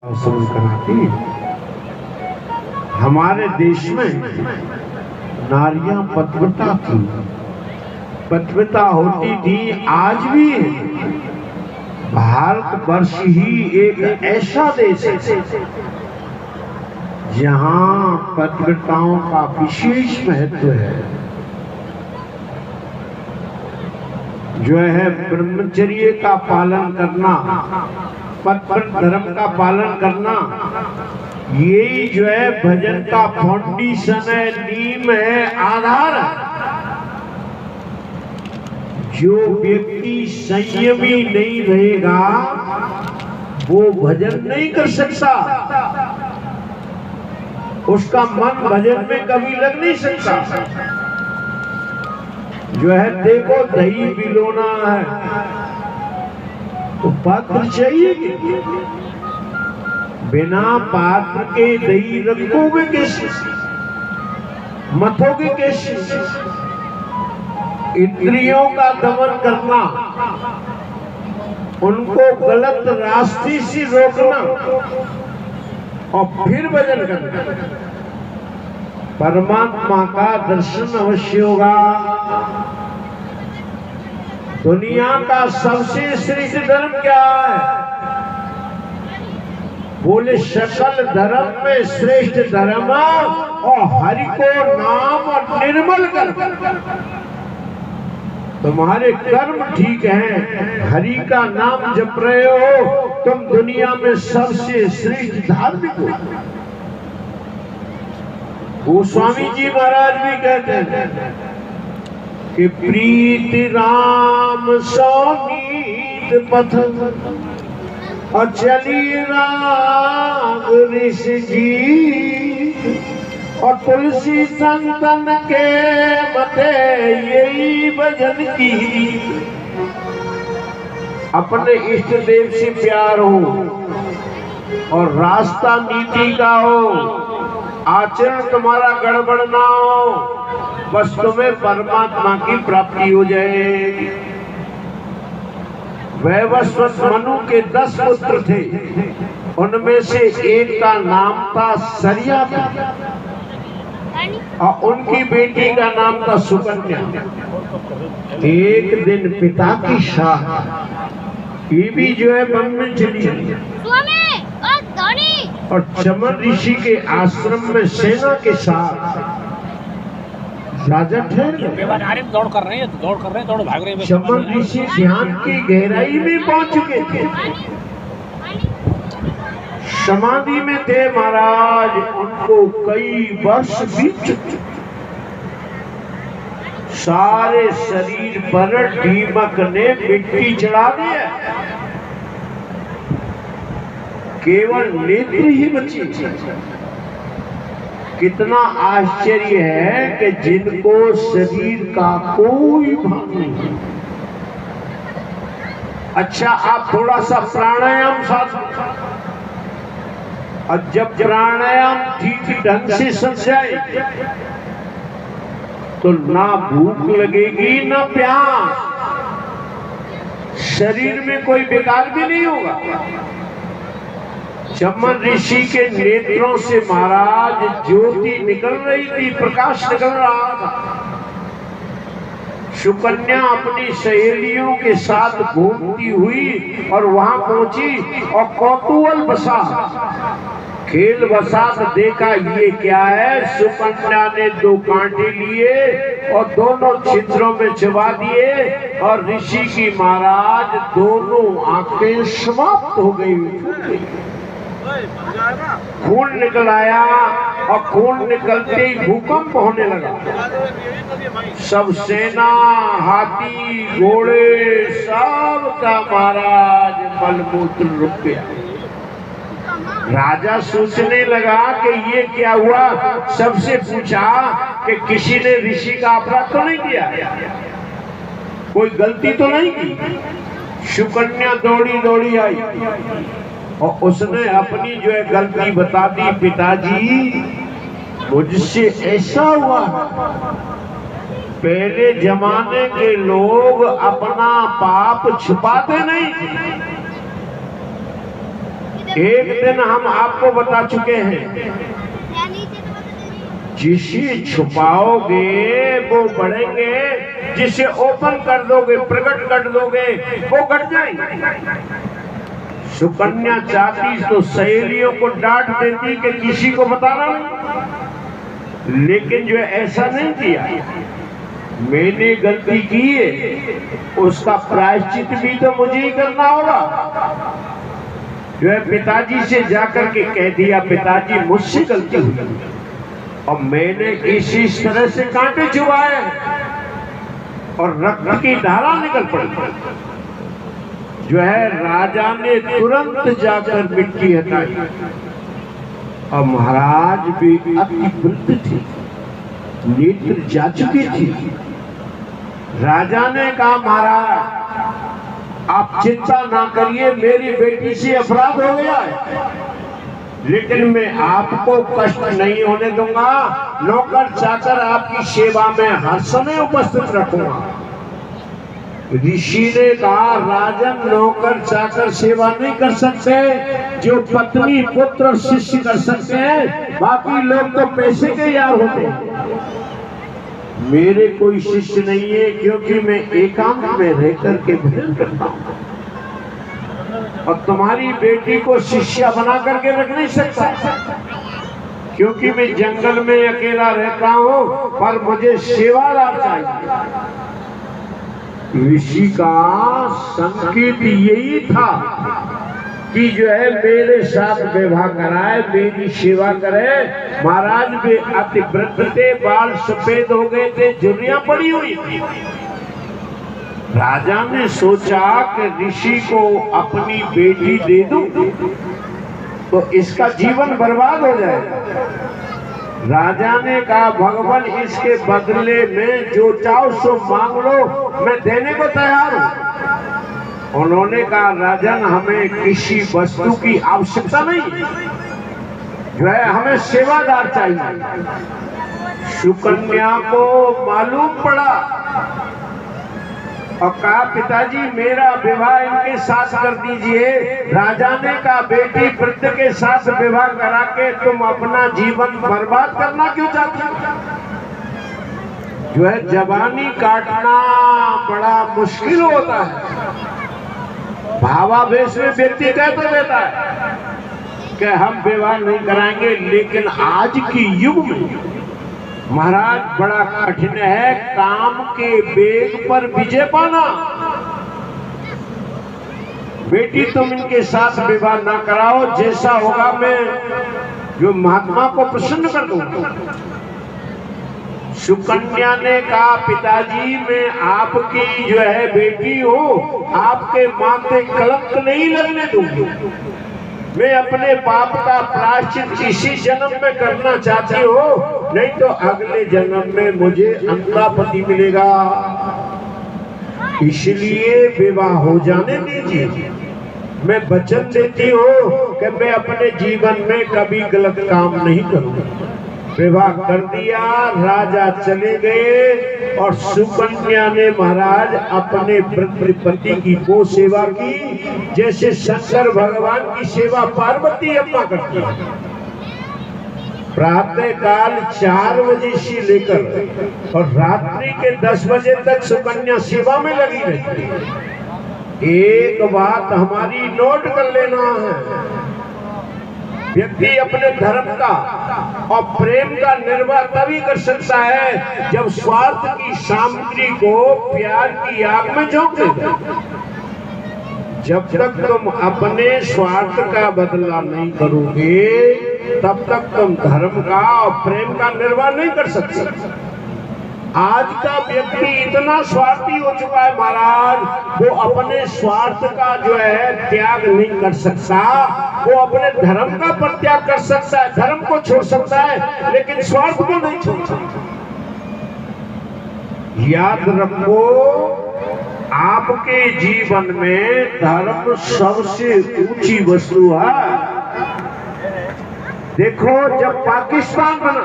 वसूल कराती। हमारे देश में नारियां पतिव्रता थी, पतिव्रता होती थी, आज भी है। भारतवर्ष ही एक ऐसा देश है जहां पतिव्रताओं का विशेष महत्व है। जो है ब्रह्मचर्य का पालन करना, पतिव्रत धर्म का पालन करना, यही जो है भजन का फाउंडेशन है, नीम है, आधार है। जो व्यक्ति संयमी नहीं रहेगा वो भजन नहीं कर सकता, उसका मन भजन में कभी लग नहीं सकता। जो है देखो दही बिलोना है तो पात्र चाहिए कि बिना पात्र के दही रखोगे कैसे, मथोगे कैसे। इंद्रियों का दमन करना, उनको गलत रास्ते से रोकना और फिर भजन करना। परमात्मा का दर्शन अवश्य होगा। दुनिया का सबसे श्रेष्ठ धर्म क्या है? बोले सकल धर्म में श्रेष्ठ धर्म और हरि को नाम और निर्मल कर। तुम्हारे कर्म ठीक हैं, हरि का नाम जप रहे हो, तुम दुनिया में सबसे श्रेष्ठ धार्मिक हो। गोस्वामी जी महाराज भी कहते हैं कि प्रीति राम सौनीत पथ और चली राग ऋषि जी और तुलसी संतन के मते यही भजन की। अपने इष्ट देव से प्यार हो और रास्ता नीति का हो, आचरण तुम्हारा गड़बड़ ना हो, बस तुम्हें परमात्मा की प्राप्ति हो जाएगी। वैवस्वत मनु के 10 पुत्र थे, उनमें से एक का नाम था सरिया और उनकी बेटी का नाम था सुकन्या। एक दिन पिता की शाह ये भी जो है वन में चली और चमन ऋषि के आश्रम में सेना के साथ राजा ठहर गए। दौड़ कर रहे हैं, दौड़ भाग रहे हैं। चमन ऋषि ध्यान की गहराई में पहुंच चुके थे, समाधि में थे महाराज। उनको कई वर्ष बीत चुके, सारे शरीर पर दीमक ने मिट्टी चढ़ा दिया, केवल नेत्र ही बची। कितना आश्चर्य है कि जिनको शरीर का कोई भान नहीं। अच्छा, आप थोड़ा सा प्राणायाम साथ, और जब प्राणायाम ठीक ढंग से समझ जाए तो ना भूख लगेगी ना प्यास, शरीर में कोई बेकार भी नहीं होगा। चमन ऋषि के नेत्रों से महाराज ज्योति निकल रही थी, प्रकाश निकल रहा था। सुकन्या अपनी सहेलियों के साथ घूमती हुई और वहां पहुंची और कौतूहल बसा, खेल बसात देखा ये क्या है। सुकन्या ने 2 कांटे लिए और दोनों छिद्रों में चबा दिए और ऋषि की महाराज दोनों आंखें समाप्त हो गई। खून निकल आया और खून निकलते ही भूकंप होने लगा। सब सेना, हाथी, घोड़े, सब का महाराज मलमूत्र रुक गया। राजा सोचने लगा कि ये क्या हुआ। सबसे पूछा कि किसी ने ऋषि का अपराध तो नहीं किया, कोई गलती तो नहीं की। सुकन्या दौड़ी दौड़ी आई और उसने अपनी जो है गलती बता दी। पिताजी, मुझसे ऐसा हुआ। पहले जमाने के लोग अपना पाप छुपाते नहीं, एक दिन हम आपको बता चुके हैं, जिसे छुपाओगे वो बढ़ेंगे, जिसे ओपन कर दोगे, प्रकट कर दोगे, वो घट जाएंगे। सुकन्या चाहती तो सहेलियों को डांट देती कि किसी को बताना नहीं, लेकिन जो ऐसा नहीं किया। मैंने गलती की है, उसका प्रायश्चित भी तो मुझे ही करना होगा। जो है पिताजी से जाकर के कह दिया, पिताजी मुझसे गलती हुई और मैंने इस तरह से कांटे चुभाए और रक्त की धारा निकल पड़ी। जो है राजा ने तुरंत जाकर मिट्टी हटाई और महाराज भी अति वृद्ध थे, नेत्र जा चुकी थी। राजा ने कहा, महाराज आप चिंता ना करिए, मेरी बेटी से अपराध हो गया है, लेकिन मैं आपको कष्ट नहीं होने दूंगा। नौकर चाकर आपकी सेवा में हर समय उपस्थित रखूंगा। ऋषि ने कहा, राजन नौकर चाकर सेवा नहीं कर सकते, जो पत्नी पुत्र और शिष्य कर सकते हैं, बाकी लोग तो पैसे के यार होते हैं। मेरे कोई शिष्य नहीं है, क्योंकि मैं एकांत में रहकर के भजन करता हूँ और तुम्हारी बेटी को शिष्या बना करके रख नहीं सकता, क्योंकि मैं जंगल में अकेला रहता हूँ, पर मुझे सेवादार चाहिए। ऋषि का संकेत यही था कि जो है मेरे साथ विवाह कराए, मेरी सेवा करे। महाराज भी अति वृद्ध थे, बाल सफेद हो गए थे, झुर्रियां पड़ी हुई थी। राजा ने सोचा कि ऋषि को अपनी बेटी दे दूं तो इसका जीवन बर्बाद हो जाएगा। राजा ने कहा, भगवान इसके बदले में जो चाहो सो मांग लो, मैं देने को तैयार हूं। उन्होंने कहा, राजन हमें किसी वस्तु की आवश्यकता नहीं, जो है हमें सेवादार चाहिए। सुकन्या को मालूम पड़ा और कहा, पिताजी मेरा विवाह इनके साथ कर दीजिए। राजा ने कहा, बेटी वृद्ध के साथ विवाह करा के तुम अपना जीवन बर्बाद करना क्यों चाहती हो? जो है जवानी काटना बड़ा मुश्किल होता है। भावावेश में व्यक्ति कह तो देता है कि हम विवाह नहीं कराएंगे, लेकिन आज की युग में महाराज बड़ा कठिन है काम के वेग पर विजय पाना। बेटी तुम इनके साथ विवाह ना कराओ, जैसा होगा मैं जो महात्मा को प्रसन्न कर दूंगा। सुकन्या ने कहा, पिताजी मैं आपकी जो है बेटी हूँ, आपके माथे कलंक नहीं लगने दूंगी। मैं अपने पाप का प्रायश्चित इसी जन्म में करना चाहती हूँ, नहीं तो अगले जन्म में मुझे अंधा पति मिलेगा। इसलिए विवाह हो जाने दीजिए। मैं वचन देती हूँ कि मैं अपने जीवन में कभी गलत काम नहीं करूँगा। विवाह कर दिया, राजा चले गए और सुकन्या ने महाराज अपने वृद्ध पति की वो सेवा की जैसे शंकर भगवान की सेवा पार्वती अम्मा करती है। प्रातः काल 4 बजे से लेकर और रात्रि के 10 बजे तक सुकन्या सेवा में लगी रहती। एक बात हमारी नोट कर लेना है, व्यक्ति अपने धर्म का और प्रेम का निर्वाह तभी कर सकता है जब स्वार्थ की सामग्री को प्यार की आग में झोंक देगा। जब तक तुम अपने स्वार्थ का बदला नहीं करोगे, तब तक तुम धर्म का और प्रेम का निर्वाह नहीं कर सकते। आज का व्यक्ति इतना स्वार्थी हो चुका है महाराज, वो अपने स्वार्थ का जो है त्याग नहीं कर सकता। वो अपने धर्म का परित्याग कर सकता है, धर्म को छोड़ सकता है, लेकिन स्वार्थ को नहीं छोड़ सकता। याद रखो, आपके जीवन में धर्म सबसे ऊंची वस्तु है। देखो, जब पाकिस्तान बना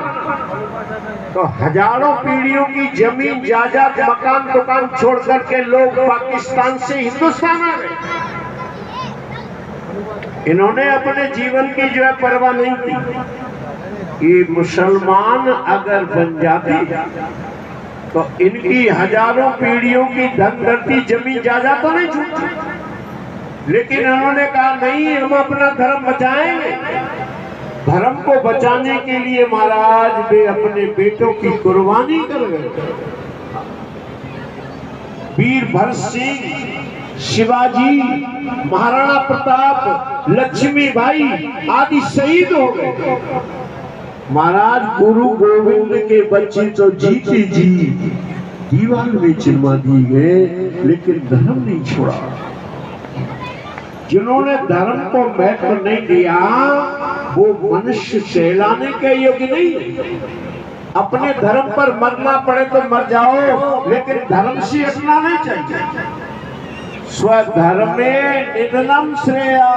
तो हजारों पीढ़ियों की जमीन जायदाद मकान दुकान छोड़ करके लोग पाकिस्तान से हिंदुस्तान आ गए। इन्होंने अपने जीवन की जो है परवाह नहीं की। ये मुसलमान अगर बन जाते तो इनकी हजारों पीढ़ियों की धन धरती जमीन जायदाद तो नहीं छूटती, लेकिन इन्होंने कहा नहीं, हम अपना धर्म बचाएंगे। धर्म को बचाने के लिए महाराज वे अपने बेटों की कुर्बानी कर गए। वीर भरत सिंह, शिवाजी, महाराणा प्रताप, लक्ष्मीबाई आदि शहीद हो गए। महाराज गुरु गोविंद के बच्चे तो जीते जी दीवार में चिन्हा दी गए, लेकिन धर्म नहीं छोड़ा। जिन्होंने धर्म को महत्व नहीं दिया वो मनुष्य कहलाने के योग्य नहीं। अपने धर्म पर मरना पड़े तो मर जाओ, लेकिन धर्म से हटना नहीं चाहिए। स्वधर्मे निधनम श्रेया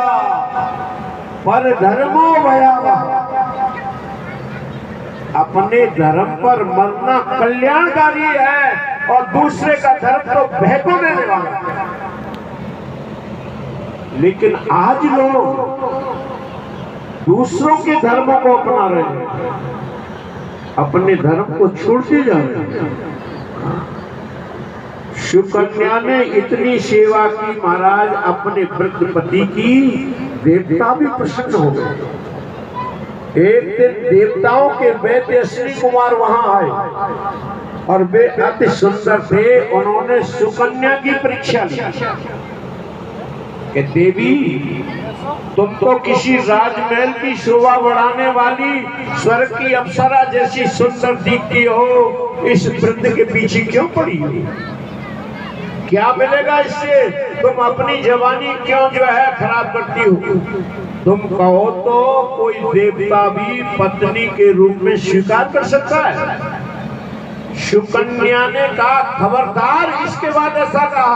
पर धर्मो भयावह। अपने धर्म पर मरना कल्याणकारी है और दूसरे का धर्म तो भय को देने वाला है। लेकिन आज लोग दूसरों के धर्मों को अपना रहे हैं, अपने धर्म को छोड़ते जा रहे हैं। सुकन्या ने इतनी सेवा की महाराज अपने वृद्ध पति की, देवता भी प्रसन्न हो गए। एक दिन देवताओं के वैद्य अश्विनी कुमार वहां आए और वे अति सुंदर थे। उन्होंने सुकन्या की परीक्षा ली कि देवी, तुम तो किसी राजमहल की शोभा बढ़ाने वाली स्वर्ग की अप्सरा जैसी सुंदर दिखती हो, इस वृद्ध के पीछे क्यों पड़ी हो? क्या मिलेगा इससे? तुम अपनी जवानी क्यों जो है खराब करती हो? तुम कहो तो कोई देवता भी पत्नी के रूप में स्वीकार कर सकता है। सुकन्या ने कहा खबरदार, इसके बाद ऐसा कहा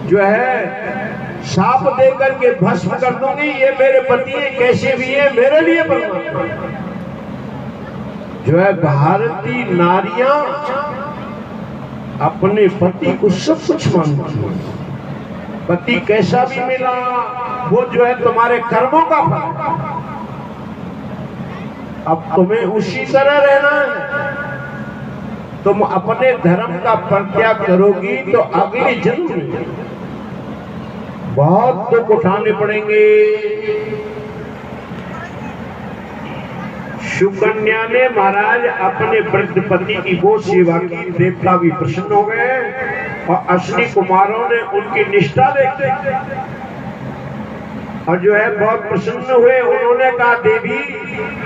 जो है शाप देकर के भस्म कर दूंगी। ये मेरे पति है, कैसे भी है, मेरे लिए परमात्मा जो है। भारतीय नारियां अपने पति को सब कुछ मानती है। पति कैसा भी मिला वो जो है तुम्हारे कर्मों का फल। अब तुम्हें उसी तरह रहना है। तुम अपने धर्म का परित्याग करोगी तो अगले जन्म में बहुत दुख उठाने पड़ेंगे। सुकन्या ने महाराज अपने वृद्ध पति की वो सेवा की, देवता भी प्रसन्न हो गए और अश्विनी कुमारों ने उनकी निष्ठा देखते और जो है बहुत प्रसन्न हुए। उन्होंने कहा देवी,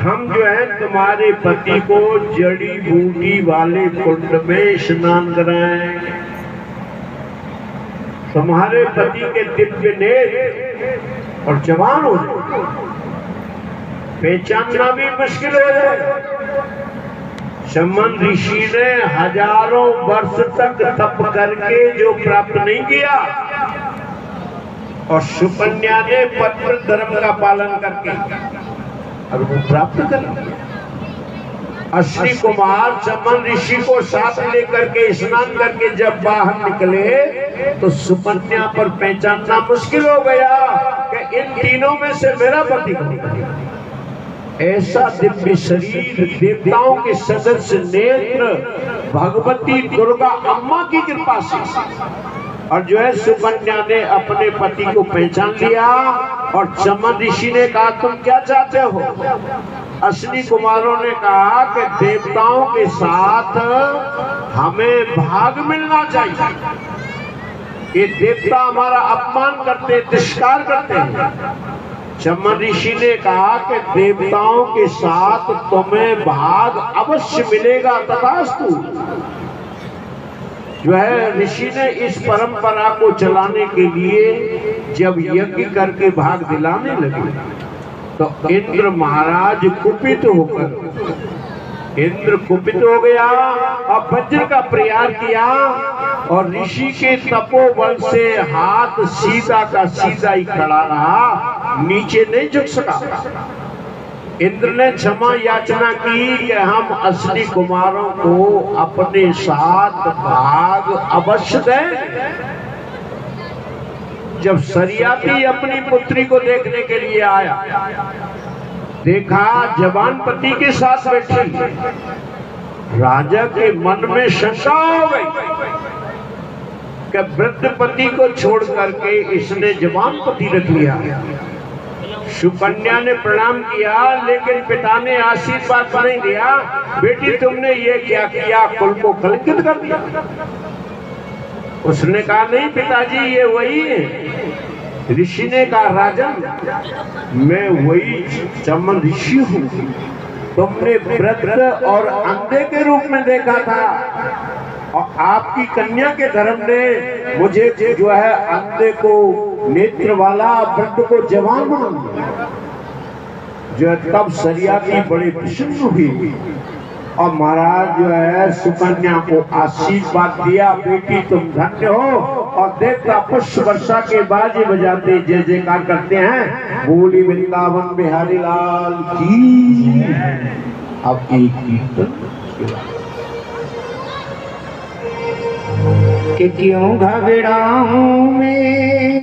हम जो है तुम्हारे पति को जड़ी बूटी वाले कुंड में स्नान कराएं। तुम्हारे पति के दिव्य नेत्र और जवान हो जाए, पहचानना भी मुश्किल हो जाए। शमन ऋषि ने हजारों वर्ष तक तप करके जो प्राप्त नहीं किया और सुकन्या ने पत्र धर्म का पालन करके और वो प्राप्त कर लिया। अश्विनी कुमार शमन ऋषि को साथ लेकर के स्नान करके जब बाहर निकले तो सुकन्या पर पहचानना मुश्किल हो गया कि इन तीनों में से मेरा पति कौन है। ऐसा दिव्य शरीर, देवताओं के सदस्य नेत्र, भगवती दुर्गा अम्मा की कृपा से और जो है सुकन्या ने अपने पति को पहचान लिया। और शमन ऋषि ने कहा तुम क्या चाहते हो? अश्विनी कुमारों ने कहा कि देवताओं के साथ हमें भाग मिलना चाहिए। ये देवता हमारा अपमान करते, तिरस्कार करते हैं। शमन ऋषि ने कहा कि देवताओं के साथ तुम्हें भाग अवश्य मिलेगा, तथास्तु। जो है ऋषि ने इस परंपरा को चलाने के लिए जब यज्ञ करके भाग दिलाने लगे तो इंद्र महाराज कुपित हो गया और वज्र का प्रयाग किया और ऋषि के तपोबल से हाथ सीधा का सीधा ही खड़ा रहा, नीचे नहीं झुक सका। इंद्र ने क्षमा याचना की कि हम अश्विनी कुमारों को अपने साथ भाग अवश्य दें। जब सरियाती अपनी पुत्री को देखने के लिए आया, देखा जवान पति के साथ बैठी, राजा के मन में शंका हो गई कि वृद्ध पति को छोड़ करके इसने जवान पति रख लिया। सुकन्या ने प्रणाम किया, लेकिन पिता ने आशीर्वाद नहीं दिया, बेटी तुमने ये क्या किया, कुल को कलंकित कर दिया। उसने कहा नहीं पिताजी, ये वही है। ऋषि ने कहा राजन, मैं वही चमन ऋषि हूँ, तुमने वृद्ध और अंधे के रूप में देखा था, और आपकी कन्या के धर्म ने मुझे जो है अंधे को नेत्र वाला, वृद्ध को जवान बना दिया। जो तब सरियाती बड़े प्रसन्न हुई और महाराज जो है सुकन्या को आशीर्वाद दिया, बेटी तुम धन्य हो। और देखता पुष्प वर्षा के बाजे बजाते जय जयकार करते हैं, बोली वृंदावन बिहारी लाल की। अब एक कीर्तन कि क्यों घबराऊं मैं